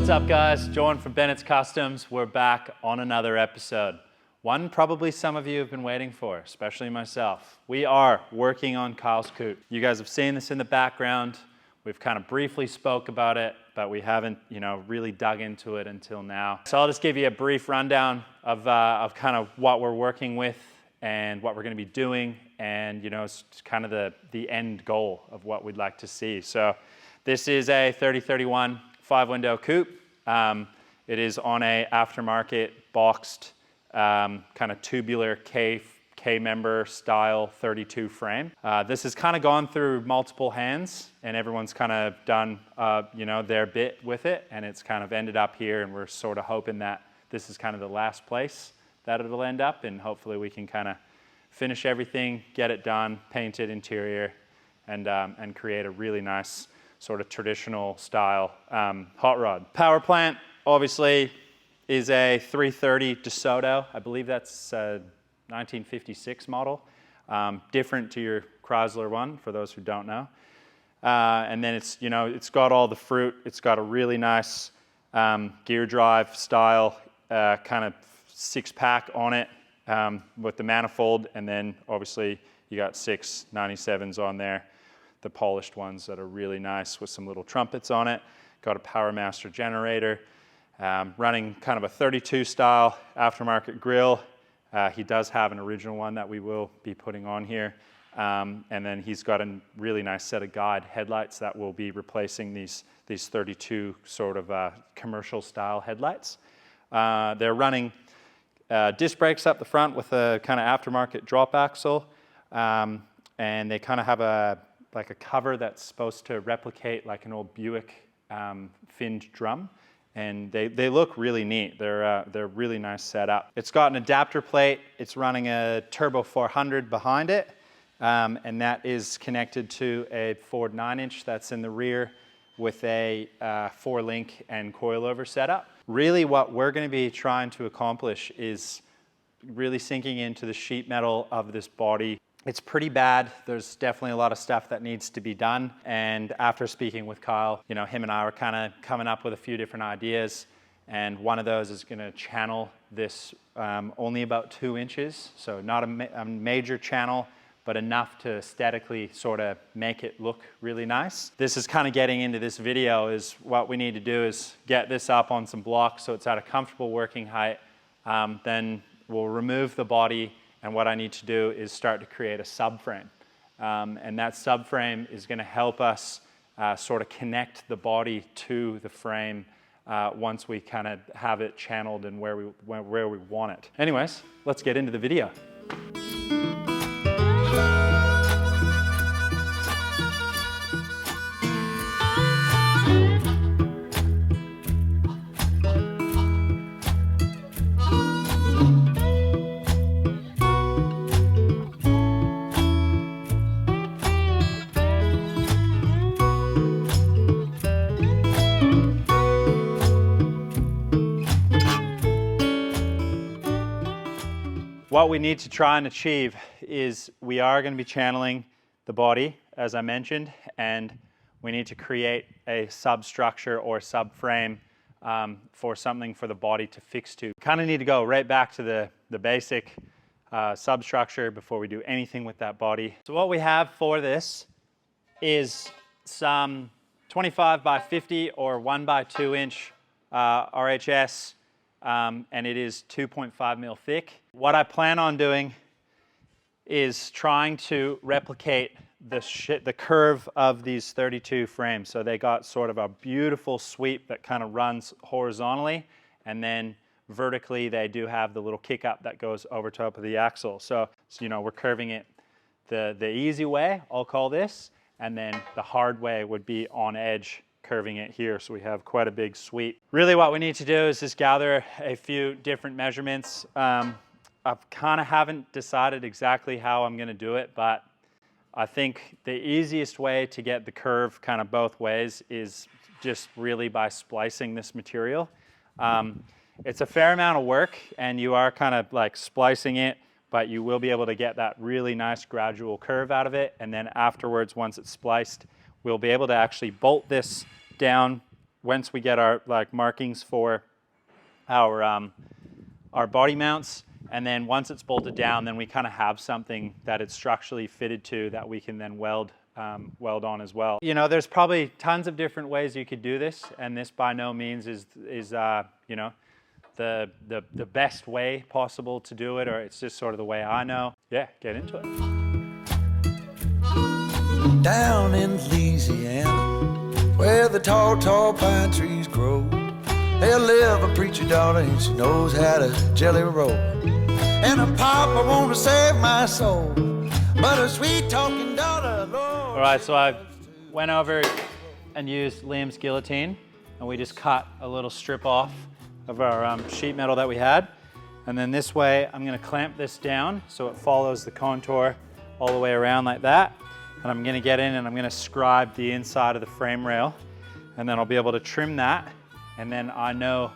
What's up guys, Jordan from Bennett's Customs. We're back on another episode. One probably some of you have been waiting for, especially myself. We are working on Kyle's coupe. You guys have seen this in the background. We've kind of briefly spoke about it, but we haven't, really dug into it until now. So I'll just give you a brief rundown of kind of what we're working with and what we're going to be doing, and it's kind of the end goal of what we'd like to see. So this is a 3031 5-window coupe. It is on a aftermarket boxed kind of tubular K-member style 32 frame. This has kind of gone through multiple hands, and everyone's kind of done their bit with it, and it's kind of ended up here, and we're sort of hoping that this is kind of the last place that it'll end up, and hopefully we can kind of finish everything, get it done, paint it interior, and create a really nice sort of traditional style hot rod. Power plant obviously is a 330 DeSoto. I believe that's a 1956 model, different to your Chrysler one for those who don't know. And then it's got all the fruit. It's got a really nice gear drive style kind of 6-pack on it with the manifold, and then obviously you got 6 97s on there, the polished ones that are really nice with some little trumpets on it. Got a PowerMaster generator, running kind of a 32 style aftermarket grill. He does have an original one that we will be putting on here. And then he's got a really nice set of guide headlights that will be replacing these 32 sort of commercial style headlights. They're running disc brakes up the front with a kind of aftermarket drop axle. And they kind of have a cover that's supposed to replicate like an old Buick finned drum. And they look really neat. They're really nice setup. It's got an adapter plate. It's running a Turbo 400 behind it, and that is connected to a Ford 9-inch that's in the rear with a 4-link and coilover setup. Really what we're going to be trying to accomplish is really sinking into the sheet metal of this body. It's pretty bad. There's definitely a lot of stuff that needs to be done. And after speaking with Kyle, him and I were kind of coming up with a few different ideas. And one of those is going to channel this only about 2 inches. So not a major channel, but enough to aesthetically sort of make it look really nice. This is kind of getting into this video, is what we need to do is get this up on some blocks so it's at a comfortable working height. Then we'll remove the body, and what I need to do is start to create a subframe. And that subframe is going to help us sort of connect the body to the frame once we kind of have it channeled and where we want it. Anyways, let's get into the video. What we need to try and achieve is we are going to be channeling the body, as I mentioned, and we need to create a substructure or subframe for something for the body to fix to. Kind of need to go right back to the basic substructure before we do anything with that body. So what we have for this is some 25 by 50 or 1 by 2 inch RHS. And it is 2.5 mil thick. What I plan on doing is trying to replicate the curve of these 32 frames. So they got sort of a beautiful sweep that kind of runs horizontally, and then vertically they do have the little kick up that goes over top of the axle. So we're curving it the easy way, I'll call this, and then the hard way would be on edge, curving it here, so we have quite a big sweep. Really what we need to do is just gather a few different measurements. I kind of haven't decided exactly how I'm going to do it, but I think the easiest way to get the curve kind of both ways is just really by splicing this material. It's a fair amount of work, and you are kind of like splicing it, but you will be able to get that really nice gradual curve out of it, and then afterwards, once it's spliced, we'll be able to actually bolt this down once we get our markings for our body mounts, and then once it's bolted down, then we kind of have something that it's structurally fitted to that we can then weld on as well. You know, there's probably tons of different ways you could do this, and this by no means is you know, the best way possible to do it, or it's just sort of the way I know. Yeah, get into it. Down in Louisiana, where the tall, tall pine trees grow, there live a preacher daughter, and she knows how to jelly roll. And a papa want to save my soul, but a sweet talking daughter, Lord. All right, so I went over and used Liam's guillotine, and we just cut a little strip off of our sheet metal that we had. And then this way, I'm gonna clamp this down so it follows the contour all the way around like that. And I'm gonna get in and I'm gonna scribe the inside of the frame rail, and then I'll be able to trim that. And then I know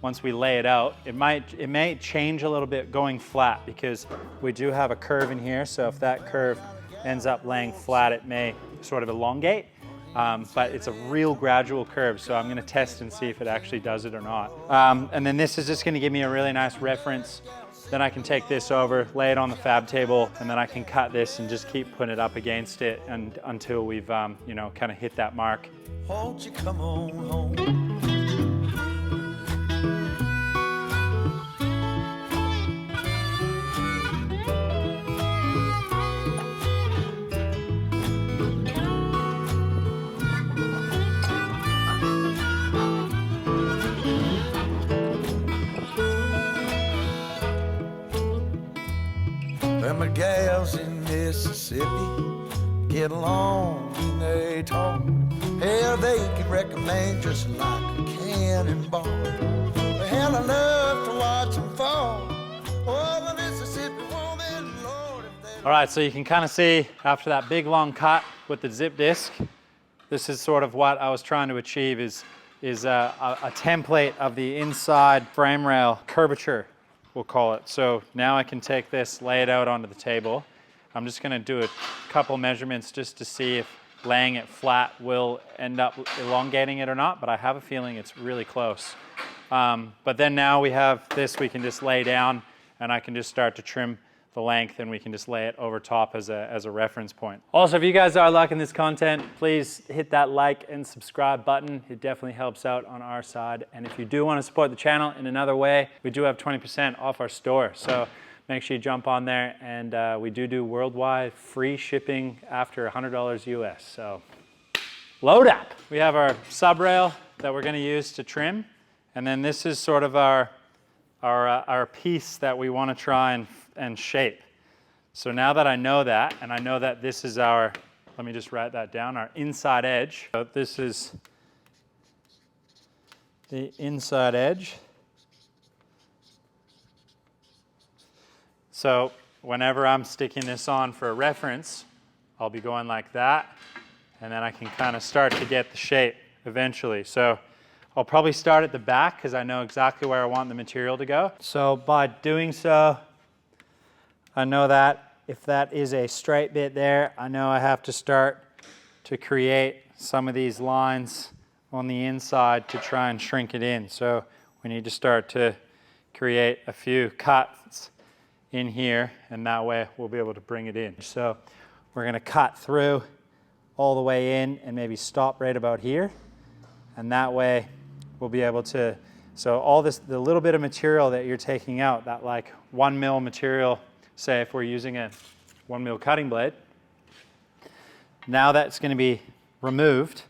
once we lay it out, it may change a little bit going flat, because we do have a curve in here. So if that curve ends up laying flat, it may sort of elongate, but it's a real gradual curve. So I'm gonna test and see if it actually does it or not. And then this is just gonna give me a really nice reference. Then I can take this over, lay it on the fab table, and then I can cut this and just keep putting it up against it and until we've you know, kind of hit that mark. Won't you come on home? Them the gals in Mississippi get along and they talk. Hell, they can recommend just like a cannonball. But hell, I love to watch them fall. Oh, the Mississippi woman, Lord, if they... All right, so you can kind of see after that big long cut with the zip disc, this is sort of what I was trying to achieve is a template of the inside frame rail curvature, we'll call it. So now I can take this, lay it out onto the table. I'm just gonna do a couple measurements just to see if laying it flat will end up elongating it or not, but I have a feeling it's really close. But then now we have this, we can just lay down and I can just start to trim the length, and we can just lay it over top as a reference point. Also, if you guys are liking this content, please hit that like and subscribe button. It definitely helps out on our side. And if you do want to support the channel in another way, we do have 20% off our store. So make sure you jump on there, and we do worldwide free shipping after $100 US. So load up. We have our sub rail that we're going to use to trim, and then this is sort of our piece that we want to try and shape. So now that I know that, and I know that this is our, let me just write that down, our inside edge. So this is the inside edge. So whenever I'm sticking this on for a reference, I'll be going like that, and then I can kind of start to get the shape eventually. So I'll probably start at the back because I know exactly where I want the material to go. So by doing so, I know that if that is a straight bit there, I know I have to start to create some of these lines on the inside to try and shrink it in. So we need to start to create a few cuts in here, and that way we'll be able to bring it in. So we're going to cut through all the way in and maybe stop right about here, and that way we'll be able to, so all this, the little bit of material that you're taking out, that like 1 mil material, say if we're using a 1 mil cutting blade, now that's going to be removed,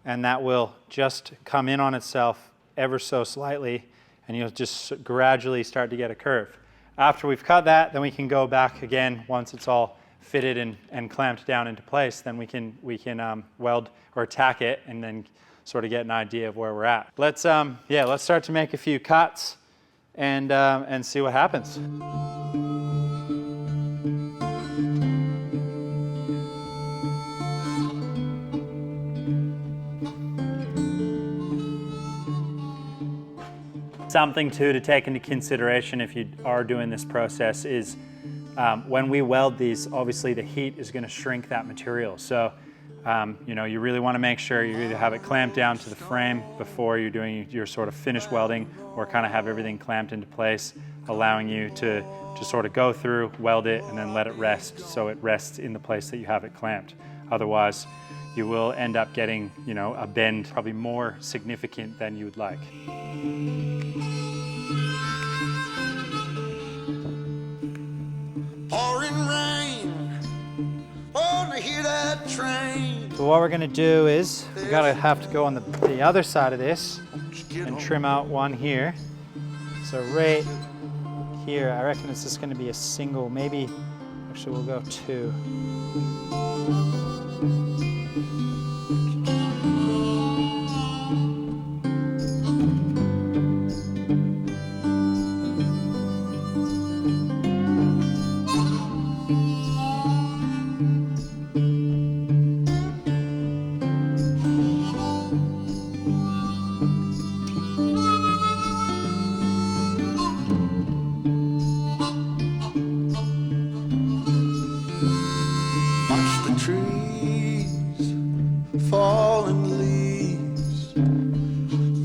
and that will just come in on itself ever so slightly, and you'll just gradually start to get a curve. After we've cut that, then we can go back again once it's all fitted and clamped down into place. Then we can weld or tack it and then sort of get an idea of where we're at. Let's start to make a few cuts and see what happens. Something too to take into consideration if you are doing this process is when we weld these, obviously the heat is going to shrink that material. So You know, you really want to make sure you either have it clamped down to the frame before you're doing your sort of finish welding, or kind of have everything clamped into place, allowing you to sort of go through, weld it, and then let it rest so it rests in the place that you have it clamped. Otherwise, you will end up getting, you know, a bend probably more significant than you would like. Pouring rain, oh, to hear that train. So what we're gonna do is, we gotta have to go on the other side of this and trim out one here. So right here, I reckon it's just gonna be a single, maybe, actually we'll go 2. Falling leaves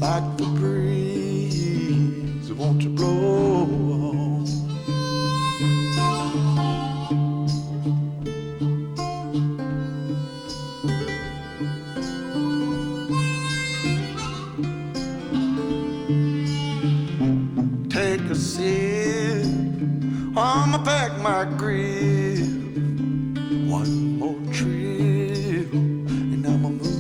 like the breeze won't you blow on. Take a sip, I'ma pack my grip, one more trip, and I'ma move on.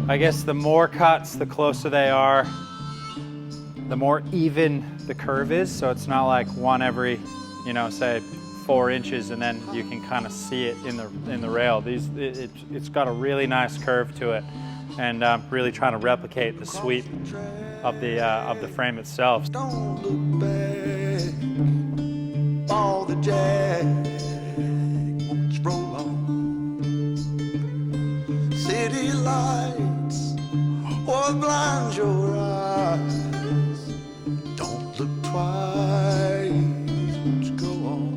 I guess the more cuts, the closer they are, the more even the curve is. So it's not like one every, you know, say 4 inches, and then you can kind of see it in the rail. It's got a really nice curve to it, and really trying to replicate the sweep of the frame itself. Don't look back, all the jack won't roll on. City lights, what blinds your eyes? Don't look twice, won't you go on?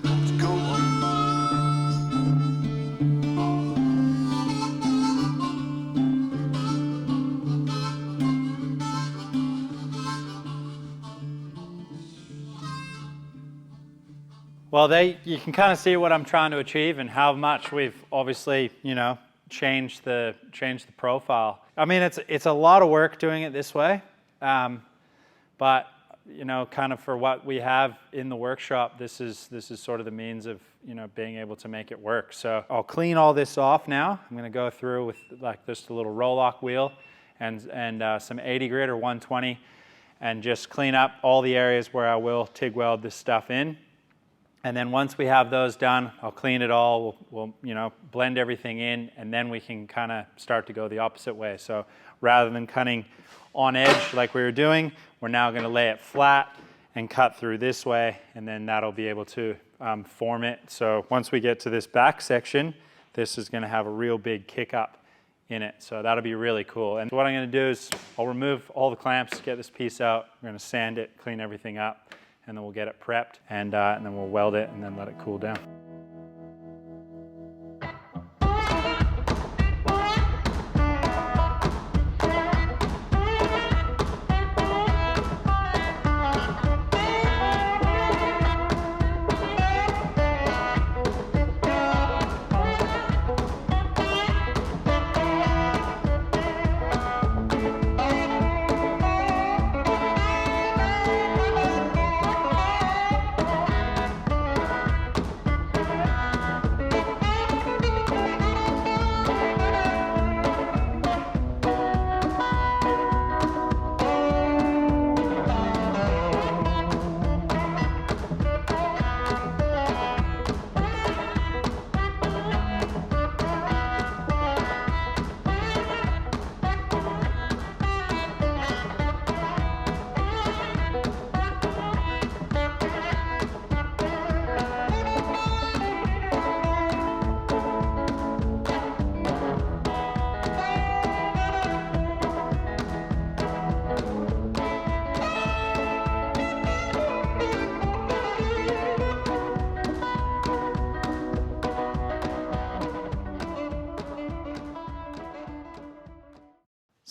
Won't you go on? Well, you can kind of see what I'm trying to achieve and how much we've obviously, you know, changed the profile. I mean, it's a lot of work doing it this way, but you know, kind of for what we have in the workshop, this is sort of the means of, you know, being able to make it work. So I'll clean all this off now. I'm going to go through with like just a little roll-lock wheel and some 80 grit or 120, and just clean up all the areas where I will TIG weld this stuff in. And then once we have those done, I'll clean it all, we'll you know, blend everything in, and then we can kind of start to go the opposite way. So rather than cutting on edge like we were doing, we're now going to lay it flat and cut through this way, and then that'll be able to form it. So once we get to this back section, this is going to have a real big kick up in it. So that'll be really cool. And what I'm going to do is I'll remove all the clamps, get this piece out, we're going to sand it, clean everything up, and then we'll get it prepped, and then we'll weld it and then let it cool down.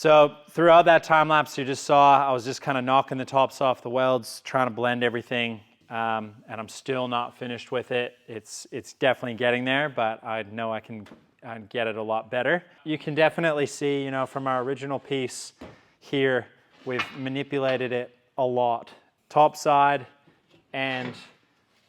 So throughout that time lapse you just saw, I was just kind of knocking the tops off the welds, trying to blend everything, and I'm still not finished with it. It's definitely getting there, but I know I can get it a lot better. You can definitely see, you know, from our original piece here, we've manipulated it a lot. Top side and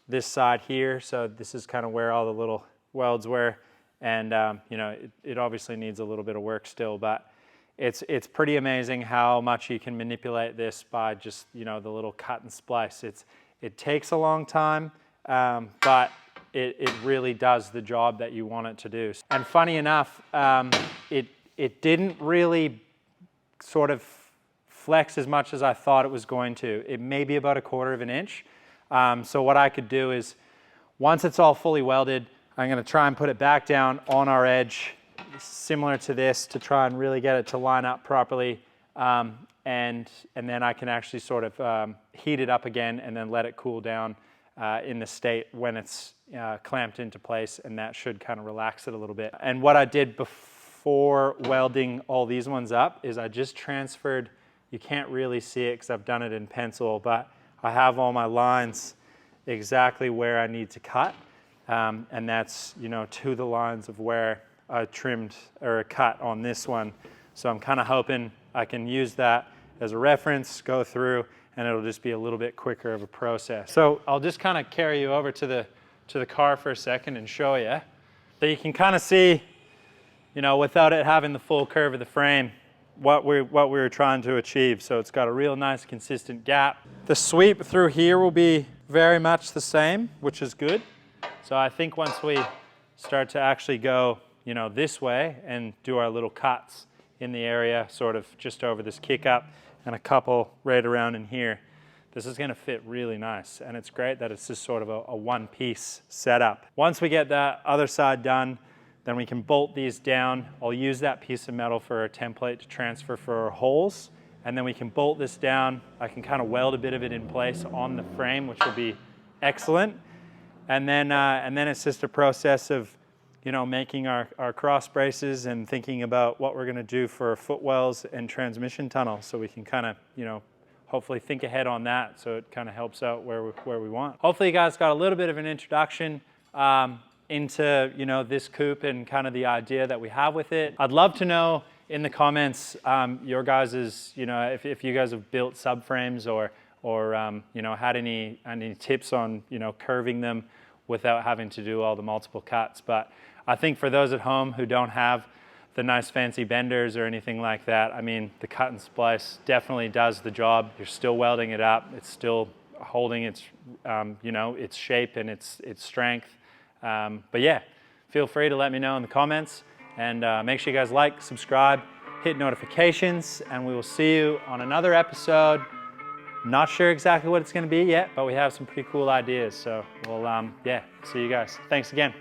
this side here. So this is kind of where all the little welds were. And you know, it obviously needs a little bit of work still, but it's pretty amazing how much you can manipulate this by just, you know, the little cut and splice. It takes a long time, but it really does the job that you want it to do. And funny enough, it didn't really sort of flex as much as I thought it was going to. It may be about 1/4 of an inch. So what I could do is, once it's all fully welded, I'm going to try and put it back down on our edge, similar to this, to try and really get it to line up properly. And then I can actually sort of heat it up again and then let it cool down in the state when it's clamped into place, and that should kind of relax it a little bit. And what I did before welding all these ones up is I just transferred, you can't really see it because I've done it in pencil, but I have all my lines exactly where I need to cut. And that's, you know, to the lines of where I trimmed or cut on this one. So I'm kind of hoping I can use that as a reference, go through, and it'll just be a little bit quicker of a process. So I'll just kind of carry you over to the car for a second and show you. So you can kind of see, you know, without it having the full curve of the frame, what we were trying to achieve. So it's got a real nice consistent gap. The sweep through here will be very much the same, which is good. So I think once we start to actually go, you know, this way and do our little cuts in the area, sort of just over this kick up and a couple right around in here, this is going to fit really nice. And it's great that it's just sort of a one-piece setup. Once we get that other side done, then we can bolt these down. I'll use that piece of metal for a template to transfer for our holes. And then we can bolt this down. I can kind of weld a bit of it in place on the frame, which will be excellent. And then it's just a process of, you know, making our cross braces and thinking about what we're going to do for footwells and transmission tunnels, so we can kind of, you know, hopefully think ahead on that, so it kind of helps out where we want. Hopefully you guys got a little bit of an introduction into, you know, this coupe and kind of the idea that we have with it. I'd love to know in the comments your guys's, you know, if you guys have built subframes or you know, had any tips on, you know, curving them without having to do all the multiple cuts. But I think for those at home who don't have the nice fancy benders or anything like that, I mean, the cut and splice definitely does the job. You're still welding it up. It's still holding its, you know, its shape and its strength. But yeah, feel free to let me know in the comments, and make sure you guys like, subscribe, hit notifications, and we will see you on another episode. Not sure exactly what it's going to be yet, but we have some pretty cool ideas. So we'll, yeah, see you guys. Thanks again.